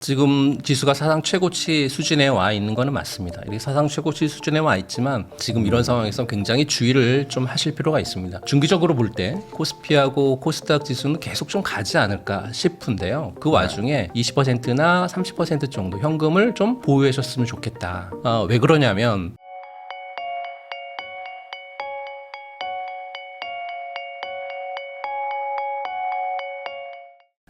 지금 지수가 사상 최고치 수준에 와 있는 거는 맞습니다. 이게 사상 최고치 수준에 와 있지만 지금 이런 상황에서 굉장히 주의를 좀 하실 필요가 있습니다. 중기적으로 볼 때 코스피하고 코스닥 지수는 계속 좀 가지 않을까 싶은데요. 그 와중에 20%나 30% 정도 현금을 좀 보유해 줬으면 좋겠다. 왜 그러냐면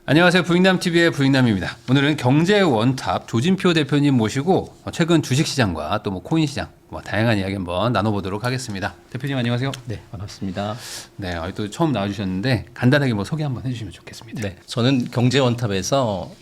안녕하세요. 부익남TV의 부익남입니다. 오늘은 경제 원탑 조진표 대표님 모시고 최근 주식시장과 또 코인시장 다양한 이야기 한번 나눠보도록 하겠습니다. 대표님 안녕하세요. 네, 반갑습니다. 네, 또 처음 나와주셨는데 간단하게 소개 한번 해주시면 좋겠습니다. 네, 저는 경제원탑에서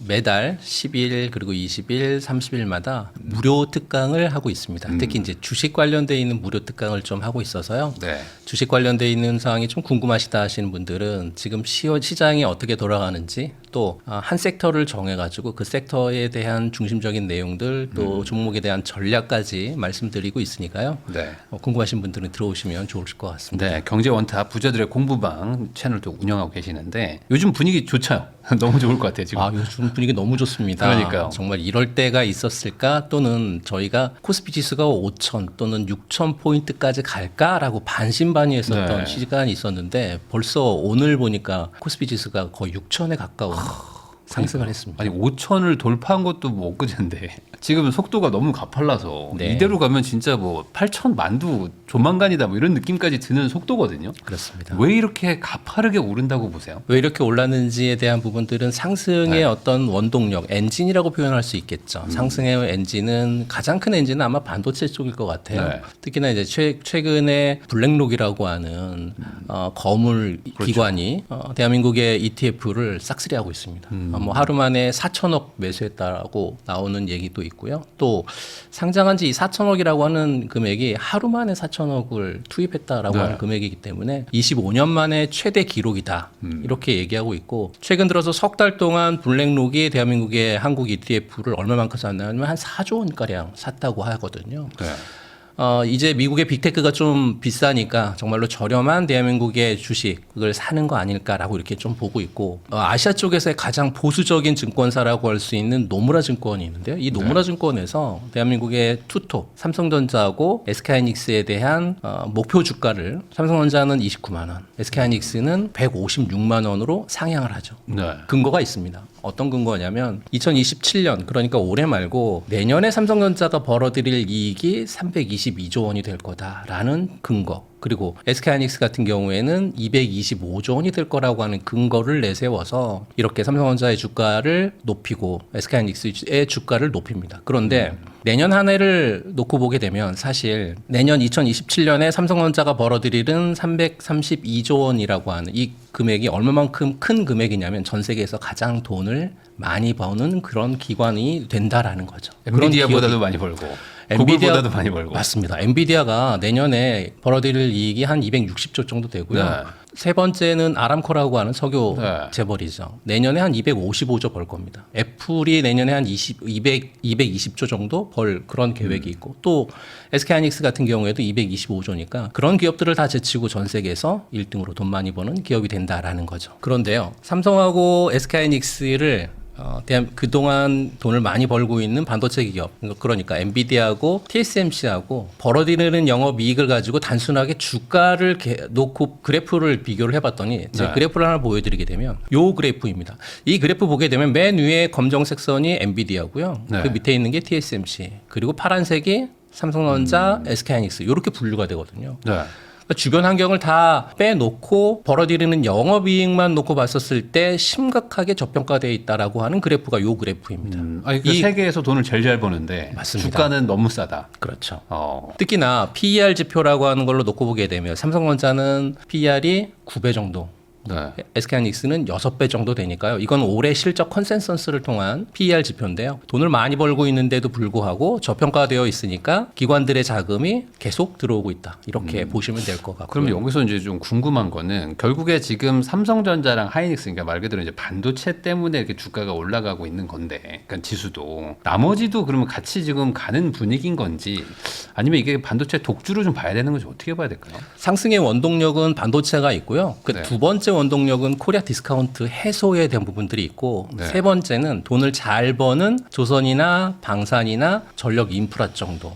매달 10일 그리고 20일, 30일마다 무료 특강을 하고 있습니다. 특히 이제 주식 관련돼 있는 무료 특강을 좀 하고 있어서요. 네. 주식 관련돼 있는 사항이 좀 궁금하시다 하시는 분들은 지금 시장이 어떻게 돌아가는지 또 한 섹터를 정해가지고 그 섹터에 대한 중심적인 내용들 또 종목에 대한 전략까지 말씀드리고 있으니까요. 네. 궁금하신 분들은 들어오시면 좋을 것 같습니다. 네, 경제원탑 부자들의 공부방 채널도 운영하고 계시는데 요즘 분위기 좋죠? 너무 좋을 것 같아요 지금. 요즘 분위기 너무 좋습니다. 그러니까요. 정말 이럴 때가 있었을까 또는 저희가 코스피 지수가 5,000 또는 6,000 포인트까지 갈까라고 반신반의했었던 네. 시간이 있었는데 벌써 오늘 보니까 코스피 지수가 거의 6,000에 가까운 상승을 했습니다. 아니 5천을 돌파한 것도 엊그제인데 지금 속도가 너무 가팔라서 네. 이대로 가면 진짜 8천 만두 조만간이다 이런 느낌까지 드는 속도거든요. 그렇습니다. 왜 이렇게 가파르게 오른다고 보세요? 왜 이렇게 올랐는지에 대한 부분들은 상승의 네. 어떤 원동력, 엔진이라고 표현할 수 있겠죠. 상승의 엔진은 가장 큰 엔진은 아마 반도체 쪽일 것 같아요. 네. 특히나 이제 최근에 블랙록이라고 하는 거물 그렇죠. 기관이 대한민국의 ETF를 싹쓸이하고 있습니다. 하루 만에 4천억 매수했다라고 나오는 얘기도 있고요. 또 상장한 지 4천억이라고 하는 금액이 하루 만에 4천억을 투입했다라고 네. 하는 금액이기 때문에 25년 만에 최대 기록이다. 이렇게 얘기하고 있고 최근 들어서 석 달 동안 블랙록이 대한민국의 한국 ETF를 얼마만큼 샀냐면 한 4조 원가량 샀다고 하거든요. 네. 이제 미국의 빅테크가 좀 비싸니까 정말로 저렴한 대한민국의 주식을 사는 거 아닐까라고 이렇게 좀 보고 있고 아시아 쪽에서의 가장 보수적인 증권사라고 할 수 있는 노무라 증권이 있는데요. 이 노무라 증권에서 대한민국의 투톱 삼성전자하고 SK하이닉스에 대한 목표 주가를 삼성전자는 29만 원, SK하이닉스는 156만 원으로 상향을 하죠. 네. 근거가 있습니다. 어떤 근거냐면 2027년 그러니까 올해 말고 내년에 삼성전자가 벌어들일 이익이 322조 원이 될 거다라는 근거. 그리고 SK하이닉스 같은 경우에는 225조 원이 될 거라고 하는 근거를 내세워서 이렇게 삼성전자의 주가를 높이고 SK하이닉스의 주가를 높입니다. 그런데 내년 한 해를 놓고 보게 되면 사실 내년 2027년에 삼성전자가 벌어들일은 332조 원이라고 하는 이 금액이 얼마만큼 큰 금액이냐면 전 세계에서 가장 돈을 많이 버는 그런 기관이 된다라는 거죠. 엔비디아보다도 많이 벌고 구글보다도 많이 벌고. 맞습니다. 엔비디아가 내년에 벌어들일 이익이 한 260조 정도 되고요. 네. 세 번째는 아람코라고 하는 석유 네. 재벌이죠. 내년에 한 255조 벌 겁니다. 애플이 내년에 한 220조 정도 벌 그런 계획이 있고 또 SK하이닉스 같은 경우에도 225조니까 그런 기업들을 다 제치고 전 세계에서 1등으로 돈 많이 버는 기업이 된다라는 거죠. 그런데요. 삼성하고 SK하이닉스를 그동안 돈을 많이 벌고 있는 반도체 기업, 그러니까 엔비디아하고 TSMC하고 벌어들이는 영업이익을 가지고 단순하게 주가를 놓고 그래프를 비교를 해봤더니 제가 네. 그래프를 하나 보여드리게 되면 요 그래프입니다. 이 그래프 보게 되면 맨 위에 검정색 선이 엔비디아고요. 네. 그 밑에 있는 게 TSMC, 그리고 파란색이 삼성전자, SK하이닉스 이렇게 분류가 되거든요. 네. 주변 환경을 다 빼놓고 벌어들이는 영업이익만 놓고 봤었을 때 심각하게 저평가되어 있다라고 하는 그래프가 요 그래프입니다. 이 세계에서 돈을 제일 잘 버는데 맞습니다. 주가는 너무 싸다. 그렇죠. 특히나 특히나 PER 지표라고 하는 걸로 놓고 보게 되면 삼성전자는 PER이 9배 정도, 네. SK하이닉스는 6배 정도 되니까요. 이건 올해 실적 컨센서스를 통한 PER 지표인데요. 돈을 많이 벌고 있는데도 불구하고 저평가되어 있으니까 기관들의 자금이 계속 들어오고 있다. 이렇게 보시면 될 것 같고요. 그럼 여기서 이제 좀 궁금한 거는 결국에 지금 삼성전자랑 하이닉스, 그러니까 말 그대로 이제 반도체 때문에 이렇게 주가가 올라가고 있는 건데, 그러니까 지수도 나머지도 그러면 같이 지금 가는 분위기인 건지 아니면 이게 반도체 독주로 좀 봐야 되는 건지 어떻게 봐야 될까요? 상승의 원동력은 반도체가 있고요. 그 네. 두 번째 원동력은 코리아 디스카운트 해소에 대한 부분들이 있고 네. 세 번째는 돈을 잘 버는 조선이나 방산이나 전력 인프라 정도.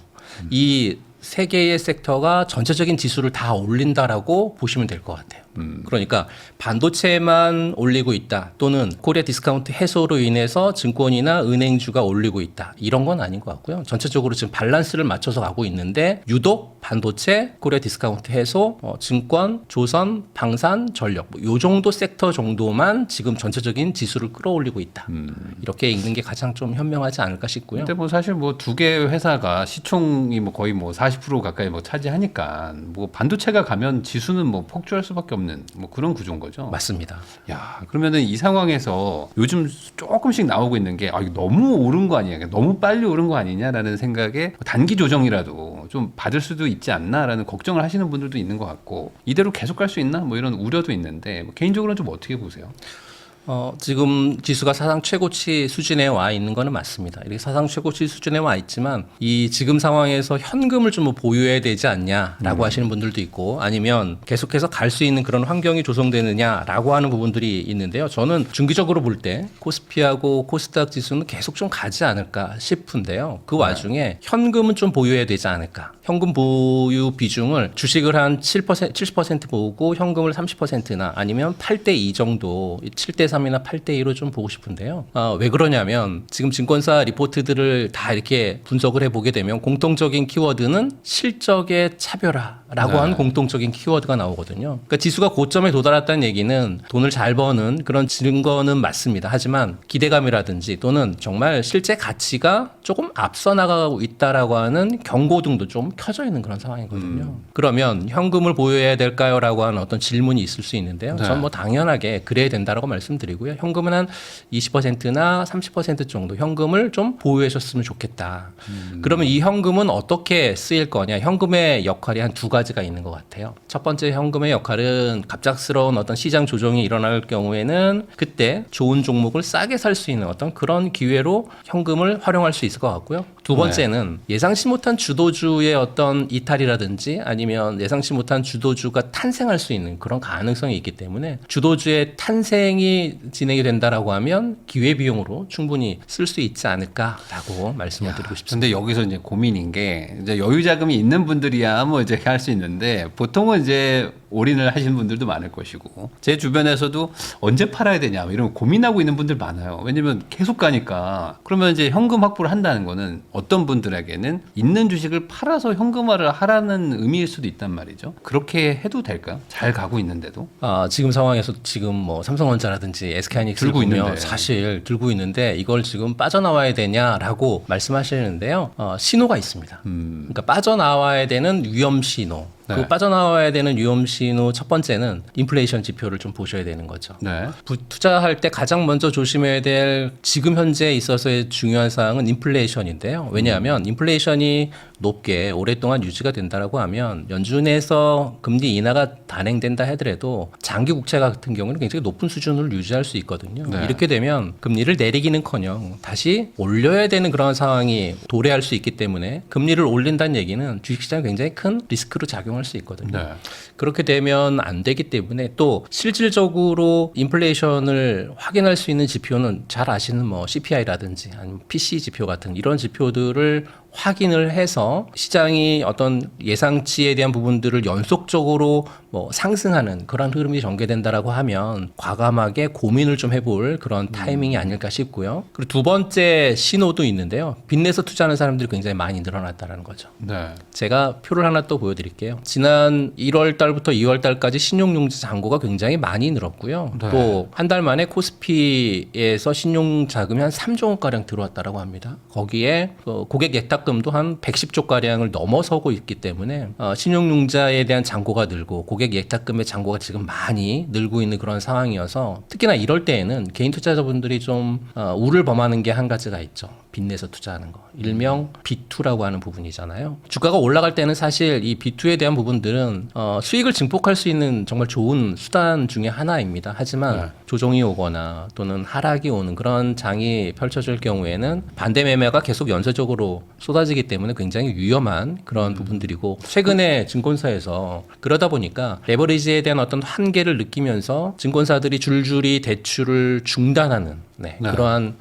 이 세 개의 섹터가 전체적인 지수를 다 올린다라고 보시면 될 것 같아요. 그러니까 반도체만 올리고 있다 또는 코리아 디스카운트 해소로 인해서 증권이나 은행주가 올리고 있다 이런 건 아닌 것 같고요. 전체적으로 지금 밸런스를 맞춰서 가고 있는데 유독 반도체, 코리아 디스카운트 해소, 증권, 조선, 방산, 전력 요 정도 섹터 정도만 지금 전체적인 지수를 끌어올리고 있다. 이렇게 읽는 게 가장 좀 현명하지 않을까 싶고요. 근데 뭐 사실 뭐 두 개 회사가 시총이 뭐 거의 뭐 40% 가까이 뭐 차지하니까 뭐 반도체가 가면 지수는 뭐 폭주할 수밖에 없는 뭐 그런 구조인 거죠. 맞습니다. 야, 그러면은 이 상황에서 요즘 조금씩 나오고 있는 게 이거 너무 오른 거 아니냐, 너무 빨리 오른 거 아니냐라는 생각에 단기 조정이라도 좀 받을 수도 있지 않나라는 걱정을 하시는 분들도 있는 것 같고 이대로 계속 갈 수 있나 뭐 이런 우려도 있는데 뭐 개인적으로는 좀 어떻게 보세요? 지금 지수가 사상 최고치 수준에 와 있는 거는 맞습니다. 이렇게 사상 최고치 수준에 와 있지만 이 지금 상황에서 현금을 좀 보유해야 되지 않냐라고 하시는 분들도 있고 아니면 계속해서 갈 수 있는 그런 환경이 조성되느냐라고 하는 부분들이 있는데요. 저는 중기적으로 볼 때 코스피하고 코스닥 지수는 계속 좀 가지 않을까 싶은데요. 그 와중에 현금은 좀 보유해야 되지 않을까. 현금 보유 비중을 주식을 한 7%, 70% 보고 현금을 30%나 아니면 8대2 정도 7대3이나 8대2로 좀 보고 싶은데요. 왜 그러냐면 지금 증권사 리포트들을 다 이렇게 분석을 해보게 되면 공통적인 키워드는 실적의 차별화라고 네. 하는 공통적인 키워드가 나오거든요. 그러니까 지수가 고점에 도달했다는 얘기는 돈을 잘 버는 그런 증거는 맞습니다. 하지만 기대감이라든지 또는 정말 실제 가치가 조금 앞서 나가고 있다라고 하는 경고등도 좀 켜져 있는 그런 상황이거든요. 그러면 현금을 보유해야 될까요? 라고 하는 어떤 질문이 있을 수 있는데요. 네. 전 뭐 당연하게 그래야 된다라고 말씀드리고요. 현금은 한 20%나 30% 정도 현금을 좀 보유하셨으면 좋겠다. 그러면 이 현금은 어떻게 쓰일 거냐? 현금의 역할이 한 두 가지가 있는 것 같아요. 첫 번째 현금의 역할은 갑작스러운 어떤 시장 조정이 일어날 경우에는 그때 좋은 종목을 싸게 살 수 있는 어떤 그런 기회로 현금을 활용할 수 있을 것 같고요. 두 번째는 예상치 못한 주도주의 어떤 이탈이라든지 아니면 예상치 못한 주도주가 탄생할 수 있는 그런 가능성이 있기 때문에 주도주의 탄생이 진행이 된다라고 하면 기회비용으로 충분히 쓸 수 있지 않을까라고 말씀을 드리고 싶습니다. 근데 여기서 이제 고민인 게 이제 여유 자금이 있는 분들이야 뭐 이제 할 수 있는데 보통은 이제 올인을 하시는 분들도 많을 것이고 제 주변에서도 언제 팔아야 되냐 뭐 이런 고민하고 있는 분들 많아요. 왜냐면 계속 가니까 그러면 이제 현금 확보를 한다는 거는 어떤 분들에게는 있는 주식을 팔아서 현금화를 하라는 의미일 수도 있단 말이죠. 그렇게 해도 될까요? 잘 가고 있는데도 지금 상황에서 지금 뭐 삼성전자라든지 SK하이닉스를 들고 보면 있는데. 사실 들고 있는데 이걸 지금 빠져나와야 되냐라고 말씀하시는데요. 신호가 있습니다. 그러니까 빠져나와야 되는 위험 신호. 네. 그 빠져나와야 되는 위험 신호 첫 번째는 인플레이션 지표를 좀 보셔야 되는 거죠. 네. 투자할 때 가장 먼저 조심해야 될 지금 현재에 있어서의 중요한 사항은 인플레이션인데요. 왜냐하면 인플레이션이 높게 오랫동안 유지가 된다라고 하면 연준에서 금리 인하가 단행된다 하더라도 장기 국채 같은 경우는 굉장히 높은 수준을 유지할 수 있거든요. 네. 이렇게 되면 금리를 내리기는커녕 다시 올려야 되는 그런 상황이 도래할 수 있기 때문에 금리를 올린다는 얘기는 주식시장에 굉장히 큰 리스크로 작용할 수 있거든요. 네. 그렇게 되면 안 되기 때문에 또 실질적으로 인플레이션을 확인할 수 있는 지표는 잘 아시는 뭐 CPI라든지 아니면 PC 지표 같은 이런 지표들을 확인을 해서 시장이 어떤 예상치에 대한 부분들을 연속적으로 뭐 상승하는 그런 흐름이 전개된다라고 하면 과감하게 고민을 좀 해볼 그런 타이밍이 아닐까 싶고요. 그리고 두 번째 신호도 있는데요. 빚내서 투자하는 사람들이 굉장히 많이 늘어났다는 거죠. 네. 제가 표를 하나 또 보여드릴게요. 지난 1월 달부터 2월 달까지 신용융자 잔고가 굉장히 많이 늘었고요. 네. 또 한 달 만에 코스피에서 신용자금이 한 3조 원가량 들어왔다고 합니다. 거기에 고객 예탁금도 한 110조가량을 넘어서고 있기 때문에 신용융자에 대한 잔고가 늘고 고객 예탁금의 잔고가 지금 많이 늘고 있는 그런 상황이어서 특히나 이럴 때에는 개인 투자자분들이 좀 우를 범하는 게 한 가지가 있죠. 빚내서 투자하는 거. 일명 B2라고 하는 부분이잖아요. 주가가 올라갈 때는 사실 이 B2에 대한 부분들은 수익을 증폭할 수 있는 정말 좋은 수단 중에 하나입니다. 하지만 네. 조정이 오거나 또는 하락이 오는 그런 장이 펼쳐질 경우에는 반대 매매가 계속 연쇄적으로 쏟아지기 때문에 굉장히 위험한 그런 부분들이고 최근에 증권사에서 그러다 보니까 레버리지에 대한 어떤 한계를 느끼면서 증권사들이 줄줄이 대출을 중단하는 네. 그러한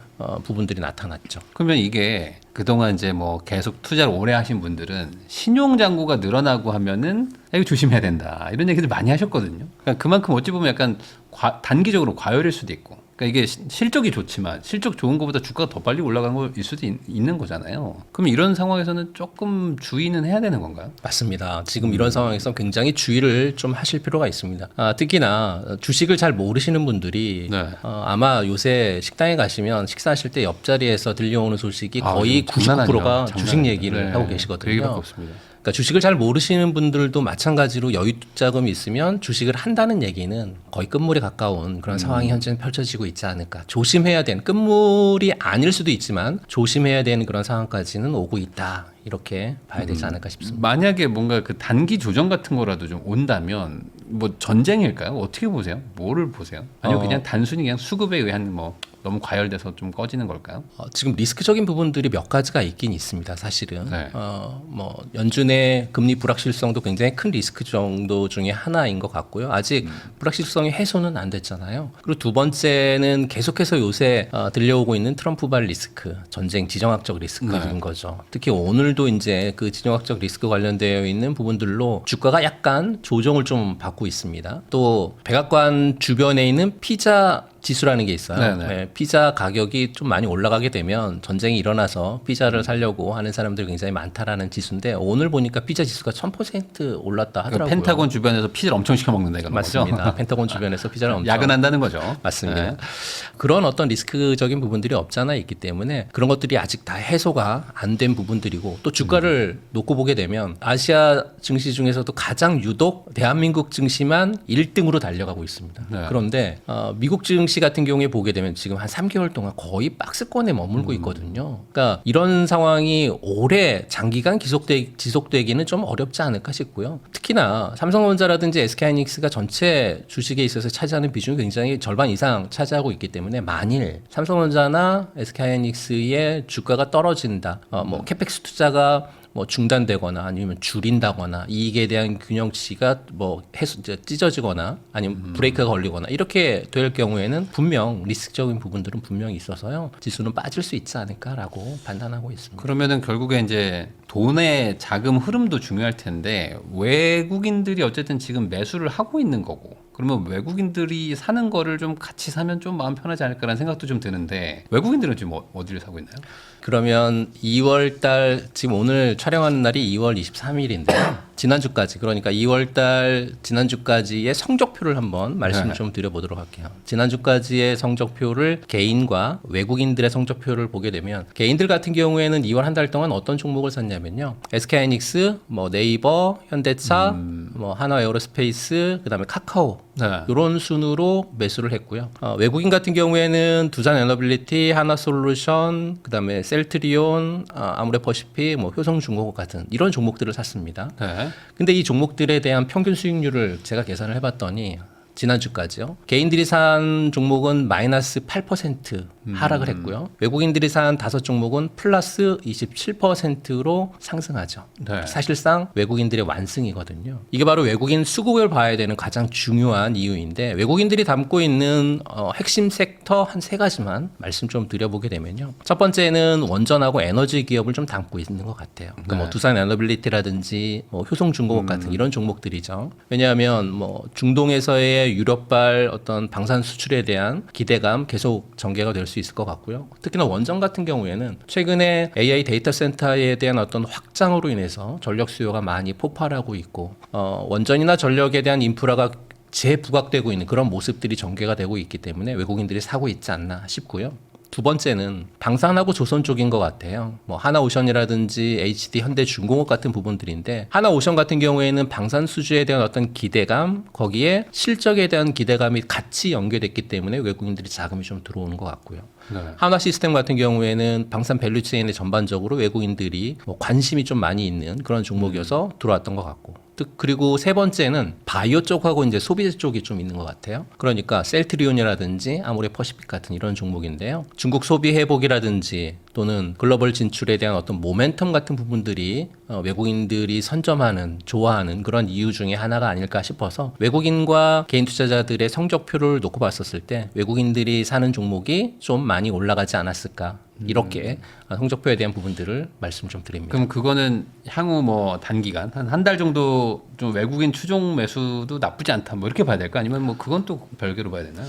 부분들이 나타났죠. 그러면 이게 그동안 이제 뭐 계속 투자를 오래 하신 분들은 신용 잔고가 늘어나고 하면은 이거 조심해야 된다 이런 얘기들 많이 하셨거든요. 그러니까 그만큼 어찌 보면 약간 단기적으로 과열일 수도 있고. 그러니까 이게 실적이 좋지만 실적 좋은 것보다 주가가 더 빨리 올라가는 거일 수도 있는 거잖아요. 그럼 이런 상황에서는 조금 주의는 해야 되는 건가요? 맞습니다. 지금 이런 상황에서 굉장히 주의를 좀 하실 필요가 있습니다. 특히나 주식을 잘 모르시는 분들이 네. 아마 요새 식당에 가시면 식사하실 때 옆자리에서 들려오는 소식이 거의 지금 장난 99%가 아니죠. 주식 장난 얘기를 아니죠. 하고 네. 계시거든요. 그 얘기밖에 없습니다. 그러니까 주식을 잘 모르시는 분들도 마찬가지로 여유자금이 있으면 주식을 한다는 얘기는 거의 끝물에 가까운 그런 상황이 현재는 펼쳐지고 있지 않을까. 조심해야 되는, 끝물이 아닐 수도 있지만 조심해야 되는 그런 상황까지는 오고 있다. 이렇게 봐야 되지 않을까 싶습니다. 만약에 뭔가 그 단기 조정 같은 거라도 좀 온다면 뭐 전쟁일까요? 어떻게 보세요? 뭐를 보세요? 아니면 그냥 단순히 그냥 수급에 의한 뭐 너무 과열돼서 좀 꺼지는 걸까요? 지금 리스크적인 부분들이 몇 가지가 있긴 있습니다. 사실은 네. 뭐 연준의 금리 불확실성도 굉장히 큰 리스크 정도 중에 하나인 것 같고요. 아직 불확실성이 해소는 안 됐잖아요. 그리고 두 번째는 계속해서 요새 들려오고 있는 트럼프발 리스크, 전쟁 지정학적 리스크인 거죠. 특히 오늘도 이제 그 지정학적 리스크 관련되어 있는 부분들로 주가가 약간 조정을 좀 받고 있습니다. 또 백악관 주변에 있는 피자 지수라는 게 있어요. 네네. 네, 피자 가격이 좀 많이 올라가게 되면 전쟁이 일어나서 피자를 사려고 하는 사람들이 굉장히 많다라는 지수인데 오늘 보니까 피자 지수가 1000% 올랐다 그 하더라고요. 펜타곤 주변에서 피자를 엄청 시켜 먹는다 이건 맞습니다. 거죠? 펜타곤 주변에서 피자를 엄청 야근한다는 거죠. 맞습니다. 네. 그런 어떤 리스크적인 부분들이 없잖아 있기 때문에 그런 것들이 아직 다 해소가 안 된 부분들이고 또 주가를 놓고 보게 되면 아시아 증시 중에서도 가장 유독 대한민국 증시만 1등으로 달려가고 있습니다. 네. 그런데 미국 증시 같은 경우에 보게 되면 지금 한 3개월 동안 거의 박스권에 머물고 있거든요. 그러니까 이런 상황이 오래 장기간 지속되기는 좀 어렵지 않을까 싶고요. 특히나 삼성전자라든지 SK하이닉스가 전체 주식에 있어서 차지하는 비중이 굉장히 절반 이상 차지하고 있기 때문에 만일 삼성전자나 SK하이닉스의 주가가 떨어진다, 뭐 캐펙스 투자가 뭐 중단되거나 아니면 줄인다거나 이익에 대한 균형치가 뭐 찢어지거나 아니면 브레이크가 걸리거나 이렇게 될 경우에는 분명 리스크적인 부분들은 분명히 있어서요. 지수는 빠질 수 있지 않을까라고 판단하고 있습니다. 그러면은 결국에 이제 돈의 자금 흐름도 중요할 텐데 외국인들이 어쨌든 지금 매수를 하고 있는 거고 그러면 외국인들이 사는 거를 좀 같이 사면 좀 마음 편하지 않을까라는 생각도 좀 드는데 외국인들은 지금 어디를 사고 있나요? 그러면 2월 달 지금 오늘 촬영하는 날이 2월 23일인데요. 지난주까지 그러니까 2월 달 지난주까지의 성적표를 한번 말씀을 좀 드려보도록 할게요. 지난주까지의 성적표를 개인과 외국인들의 성적표를 보게 되면 개인들 같은 경우에는 2월 한 달 동안 어떤 종목을 샀냐면요. SK하이닉스, 뭐 네이버, 현대차, 뭐 한화에어로스페이스, 그다음에 카카오 네. 이런 순으로 매수를 했고요. 외국인 같은 경우에는 두산에너빌리티, 하나솔루션, 그다음에 셀트리온, 아모레퍼시픽, 뭐 효성중공업 같은 이런 종목들을 샀습니다. 네. 근데 이 종목들에 대한 평균 수익률을 제가 계산을 해봤더니 지난주까지요. 개인들이 산 종목은 마이너스 8% 하락을 했고요. 외국인들이 산 5종목은 플러스 27%로 상승하죠. 네. 사실상 외국인들의 완승이거든요. 이게 바로 외국인 수급을 봐야 되는 가장 중요한 이유인데 외국인들이 담고 있는 핵심 섹터 한 3가지만 말씀 좀 드려보게 되면요. 첫 번째는 원전하고 에너지 기업을 좀 담고 있는 것 같아요. 그러니까 뭐 두산 에너빌리티라든지 뭐 효성중공업 같은 이런 종목들이죠. 왜냐하면 뭐 중동에서의 유럽발 어떤 방산 수출에 대한 기대감 계속 전개가 될 수 있을 것 같고요. 특히나 원전 같은 경우에는 최근에 AI 데이터 센터에 대한 어떤 확장으로 인해서 전력 수요가 많이 폭발하고 있고 원전이나 전력에 대한 인프라가 재부각되고 있는 그런 모습들이 전개가 되고 있기 때문에 외국인들이 사고 있지 않나 싶고요. 두 번째는 방산하고 조선 쪽인 것 같아요. 뭐 하나오션이라든지 HD 현대중공업 같은 부분들인데 하나오션 같은 경우에는 방산 수주에 대한 어떤 기대감 거기에 실적에 대한 기대감이 같이 연계됐기 때문에 외국인들이 자금이 좀 들어오는 것 같고요. 네. 한화 시스템 같은 경우에는 방산 밸류체인에 전반적으로 외국인들이 뭐 관심이 좀 많이 있는 그런 종목이어서 들어왔던 것 같고. 그리고 세 번째는 바이오 쪽하고 이제 소비 쪽이 좀 있는 것 같아요. 그러니까 셀트리온이라든지 아모레퍼시픽 같은 이런 종목인데요. 중국 소비 회복이라든지 또는 글로벌 진출에 대한 어떤 모멘텀 같은 부분들이 외국인들이 선점하는, 좋아하는 그런 이유 중에 하나가 아닐까 싶어서 외국인과 개인 투자자들의 성적표를 놓고 봤었을 때 외국인들이 사는 종목이 좀 많이 올라가지 않았을까. 이렇게 성적표에 대한 부분들을 말씀 좀 드립니다. 그럼 그거는 향후 뭐 단기간 한 달 정도 좀 외국인 추종 매수도 나쁘지 않다 뭐 이렇게 봐야 될까? 아니면 뭐 그건 또 별개로 봐야 되나요?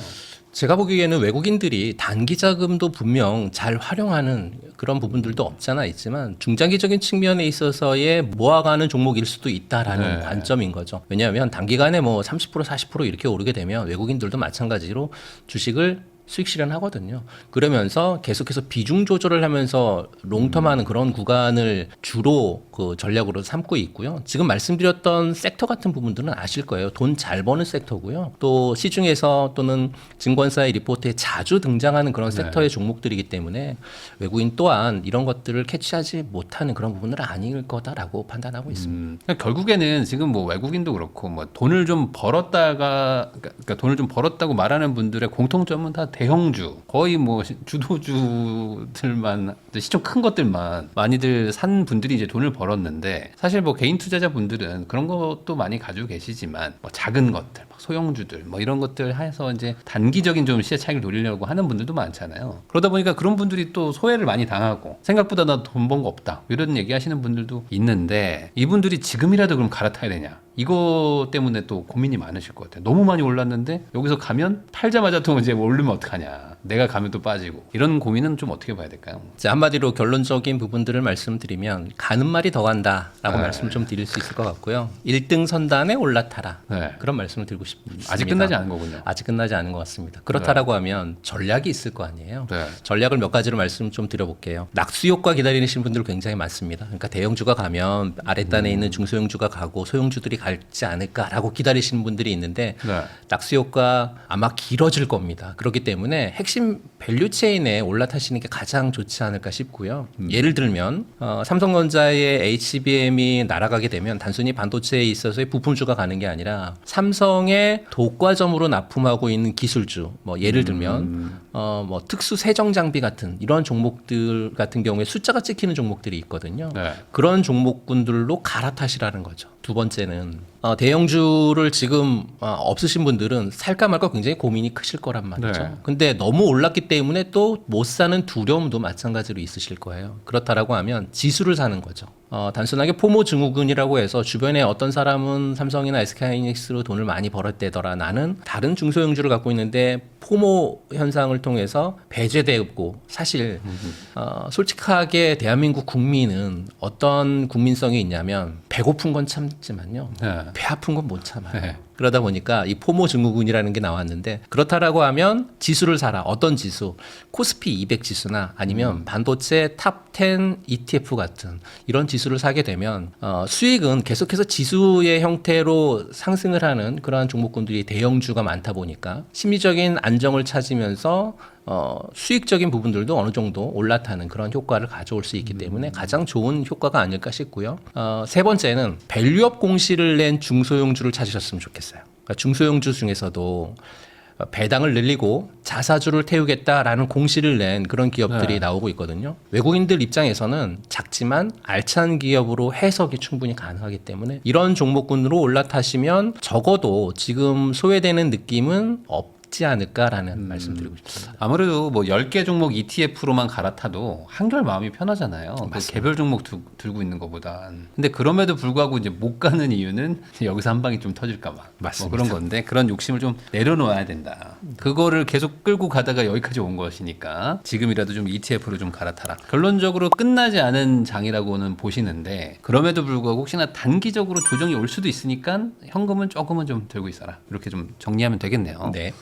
제가 보기에는 외국인들이 단기 자금도 분명 잘 활용하는 그런 부분들도 없잖아 있지만 중장기적인 측면에 있어서의 모아가는 종목일 수도 있다라는 네. 관점인 거죠. 왜냐하면 단기간에 뭐 30% 40% 이렇게 오르게 되면 외국인들도 마찬가지로 주식을 수익 실현하거든요. 그러면서 계속해서 비중 조절을 하면서 롱텀하는 그런 구간을 주로 그 전략으로 삼고 있고요. 지금 말씀드렸던 섹터 같은 부분들은 아실 거예요. 돈 잘 버는 섹터고요. 또 시중에서 또는 증권사의 리포트에 자주 등장하는 그런 섹터의 종목들이기 때문에 외국인 또한 이런 것들을 캐치하지 못하는 그런 부분은 아닐 거다라고 판단하고 있습니다. 그러니까 결국에는 지금 뭐 외국인도 그렇고 뭐 돈을 좀 벌었다가 그러니까 돈을 좀 벌었다고 말하는 분들의 공통점은 다 대형주 거의 뭐 주도주들만 시총 큰 것들만 많이들 산 분들이 이제 돈을 벌었는데 사실 뭐 개인 투자자 분들은 그런 것도 많이 가지고 계시지만 뭐 작은 것들 막 소형주들 뭐 이런 것들 해서 이제 단기적인 좀 시세 차익을 노리려고 하는 분들도 많잖아요. 그러다 보니까 그런 분들이 또 소외를 많이 당하고 생각보다 나 돈 번 거 없다 이런 얘기 하시는 분들도 있는데 이분들이 지금이라도 그럼 갈아타야 되냐 이거 때문에 또 고민이 많으실 것 같아요. 너무 많이 올랐는데 여기서 가면 팔자마자 또 이제 오르면 어떡하냐. 내가 가면 또 빠지고. 이런 고민은 좀 어떻게 봐야 될까요? 자, 한마디로 결론적인 부분들을 말씀드리면 가는 말이 더 간다라고 네. 말씀을 좀 드릴 수 있을 것 같고요. 1등 선단에 올라타라. 네. 그런 말씀을 드리고 싶습니다. 아직 끝나지 않은 거군요. 아직 끝나지 않은 것 같습니다. 그렇다라고 하면 전략이 있을 거 아니에요. 네. 전략을 몇 가지로 말씀 좀 드려볼게요. 낙수 효과 기다리시는 분들 굉장히 많습니다. 그러니까 대형주가 가면 아랫단에 있는 중소형주가 가고 소형주들이 갈지 않을까라고 기다리시는 분들이 있는데 네. 낙수 효과 아마 길어질 겁니다. 그렇기 때문에 핵심 밸류 체인에 올라타시는 게 가장 좋지 않을까 싶고요. 예를 들면 삼성전자의 HBM이 날아가게 되면 단순히 반도체에 있어서의 부품주가 가는 게 아니라 삼성의 독과점으로 납품하고 있는 기술주, 뭐 예를 들면 뭐 특수 세정 장비 같은 이런 종목들 같은 경우에 숫자가 찍히는 종목들이 있거든요. 네. 그런 종목군들로 갈아타시라는 거죠. 두 번째는 대형주를 지금 없으신 분들은 살까 말까 굉장히 고민이 크실 거란 말이죠. 네. 근데 너무 올랐기 때문에 또 못 사는 두려움도 마찬가지로 있으실 거예요. 그렇다라고 하면 지수를 사는 거죠. 단순하게 포모 증후군이라고 해서 주변에 어떤 사람은 삼성이나 SK하이닉스로 돈을 많이 벌었대더라. 나는 다른 중소형주를 갖고 있는데 포모 현상을 통해서 배제되고 사실 솔직하게 대한민국 국민은 어떤 국민성이 있냐면 배고픈 건 참지만요. 네. 배 아픈 건 못 참아요. 네. 그러다 보니까 이 포모 증후군이라는 게 나왔는데 그렇다라고 하면 지수를 사라. 어떤 지수? 코스피 200 지수나 아니면 반도체 탑10 ETF 같은 이런 지수를 사게 되면 수익은 계속해서 지수의 형태로 상승을 하는 그러한 종목군들이 대형주가 많다 보니까 심리적인 안정을 찾으면서 수익적인 부분들도 어느 정도 올라타는 그런 효과를 가져올 수 있기 때문에 가장 좋은 효과가 아닐까 싶고요. 세 번째는 밸류업 공시를 낸 중소형주를 찾으셨으면 좋겠어요. 그러니까 중소형주 중에서도 배당을 늘리고 자사주를 태우겠다라는 공시를 낸 그런 기업들이 네. 나오고 있거든요. 외국인들 입장에서는 작지만 알찬 기업으로 해석이 충분히 가능하기 때문에 이런 종목군으로 올라타시면 적어도 지금 소외되는 느낌은 없지 않을까라는 말씀드리고 싶습니다. 아무래도 뭐 10개 종목 ETF로만 갈아타도 한결 마음이 편하잖아요. 그 개별 종목 들고 있는 것보다. 근데 그럼에도 불구하고 이제 못 가는 이유는 여기서 한 방이 좀 터질까 봐. 맞습니다. 뭐 그런 건데 그런 욕심을 좀 내려놓아야 된다. 그거를 계속 끌고 가다가 여기까지 온 것이니까 지금이라도 좀 ETF로 좀 갈아타라. 결론적으로 끝나지 않은 장이라고는 보시는데 그럼에도 불구하고 혹시나 단기적으로 조정이 올 수도 있으니까 현금은 조금은 좀 들고 있어라. 이렇게 좀 정리하면 되겠네요. 네.